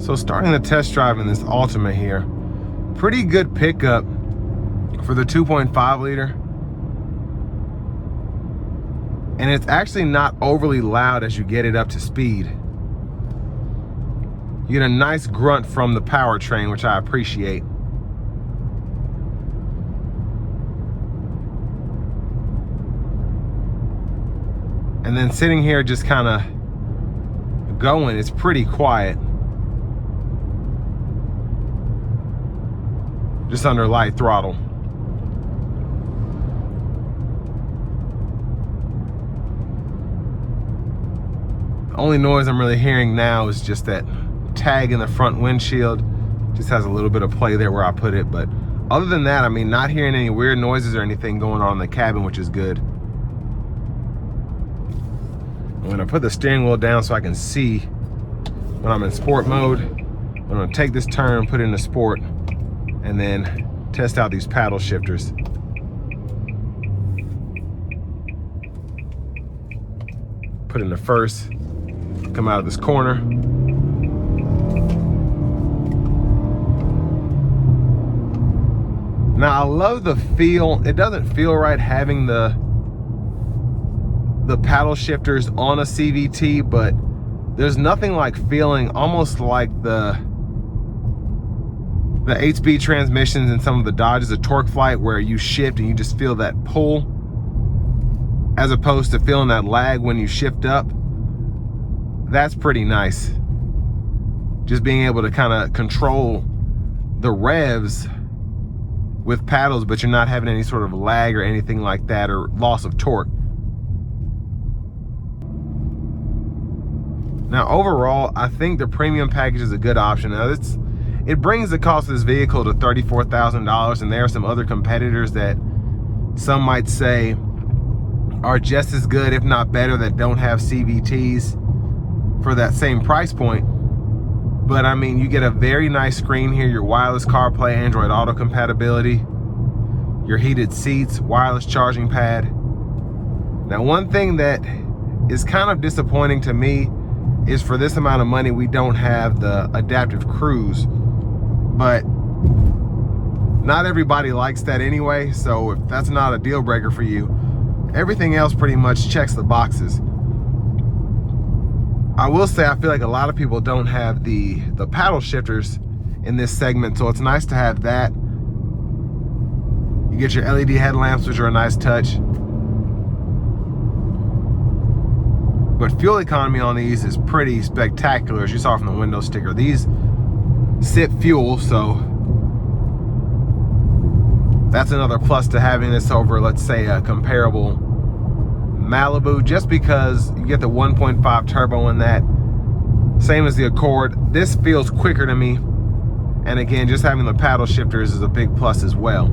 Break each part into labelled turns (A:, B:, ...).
A: So starting the test drive in this Altima here, pretty good pickup for the 2.5 liter. And it's actually not overly loud as you get it up to speed. You get a nice grunt from the powertrain, which I appreciate. And then sitting here just kind of going, it's pretty quiet. Just under light throttle. The only noise I'm really hearing now is just that tag in the front windshield. Just has a little bit of play there where I put it, but other than that, I mean, not hearing any weird noises or anything going on in the cabin, which is good. I'm gonna put the steering wheel down so I can see when I'm in sport mode. I'm gonna take this turn, put it into sport, and then test out these paddle shifters. Put in the first, come out of this corner. Now I love the feel. It doesn't feel right having the paddle shifters on a CVT, but there's nothing like feeling almost like the 8-speed transmissions in some of the Dodges, a torque flight, where you shift and you just feel that pull, as opposed to feeling that lag when you shift up. That's pretty nice. Just being able to kind of control the revs with paddles, but you're not having any sort of lag or anything like that, or loss of torque. Now overall, I think the premium package is a good option. Now it brings the cost of this vehicle to $34,000, and there are some other competitors that some might say are just as good, if not better, that don't have CVTs for that same price point. But I mean, you get a very nice screen here, your wireless CarPlay, Android Auto compatibility, your heated seats, wireless charging pad. Now one thing that is kind of disappointing to me is for this amount of money, we don't have the adaptive cruise, but not everybody likes that anyway. So if that's not a deal breaker for you, everything else pretty much checks the boxes. I will say, I feel like a lot of people don't have the paddle shifters in this segment, so it's nice to have that. You get your LED headlamps, which are a nice touch. But fuel economy on these is pretty spectacular, as you saw from the window sticker. These sip fuel, so that's another plus to having this over, let's say, a comparable Malibu, just because you get the 1.5 turbo in that, same as the Accord. This feels quicker to me, and again, just having the paddle shifters is a big plus as well.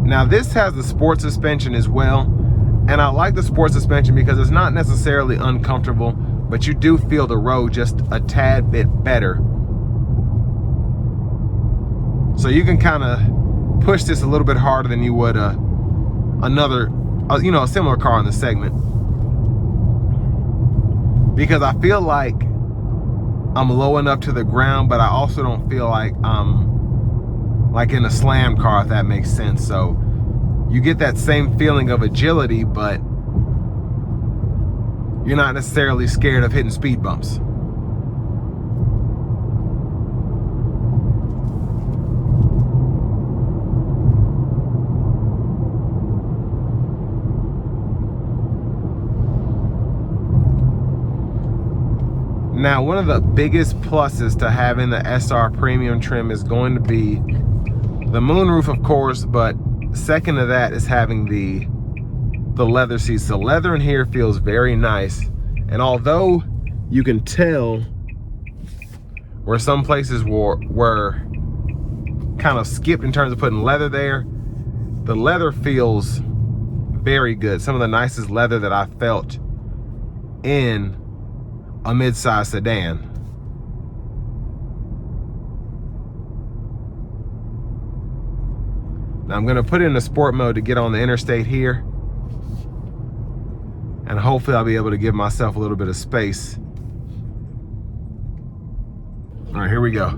A: Now this has the sport suspension as well, and I like the sport suspension because it's not necessarily uncomfortable, but you do feel the road just a tad bit better. So you can kind of push this a little bit harder than you would a similar car in the segment, because I feel like I'm low enough to the ground, but I also don't feel like I'm like in a slam car, if that makes sense. So you get that same feeling of agility, but you're not necessarily scared of hitting speed bumps. Now, one of the biggest pluses to having the SR premium trim is going to be the moonroof, of course, but second to that is having the leather seats. The leather in here feels very nice, and although you can tell where some places were kind of skipped in terms of putting leather there, the leather feels very good. Some of the nicest leather that I felt in a mid-size sedan. Now I'm gonna put it in the sport mode to get on the interstate here. and hopefully I'll be able to give myself a little bit of space. All right, here we go.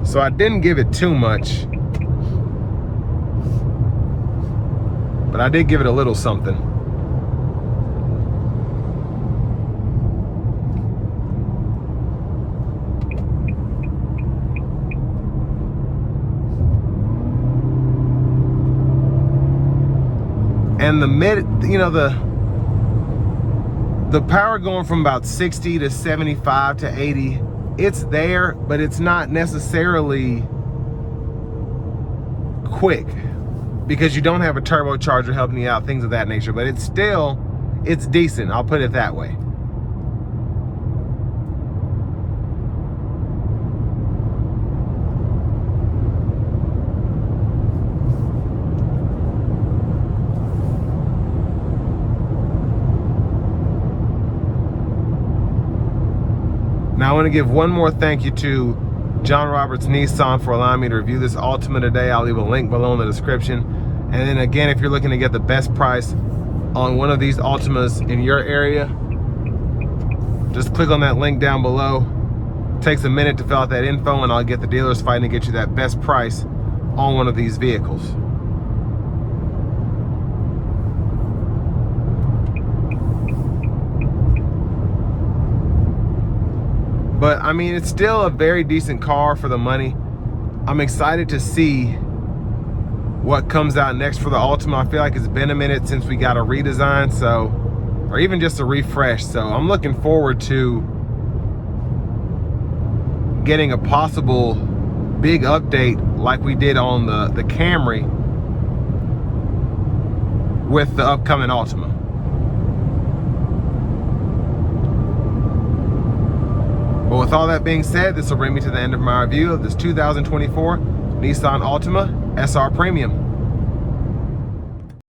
A: So I didn't give it too much, but I did give it a little something. And the power going from about 60 to 75 to 80, it's there, but it's not necessarily quick because you don't have a turbocharger helping you out, things of that nature, but it's decent, I'll put it that way. Now I want to give one more thank you to John Roberts Nissan for allowing me to review this Altima today. I'll leave a link below in the description. And then again, if you're looking to get the best price on one of these Altimas in your area, just click on that link down below. It takes a minute to fill out that info and I'll get the dealers fighting to get you that best price on one of these vehicles. But I mean, it's still a very decent car for the money. I'm excited to see what comes out next for the Altima. I feel like it's been a minute since we got a redesign, or even just a refresh. So I'm looking forward to getting a possible big update like we did on the Camry with the upcoming Altima. But with all that being said, this will bring me to the end of my review of this 2024 Nissan Altima SR Premium.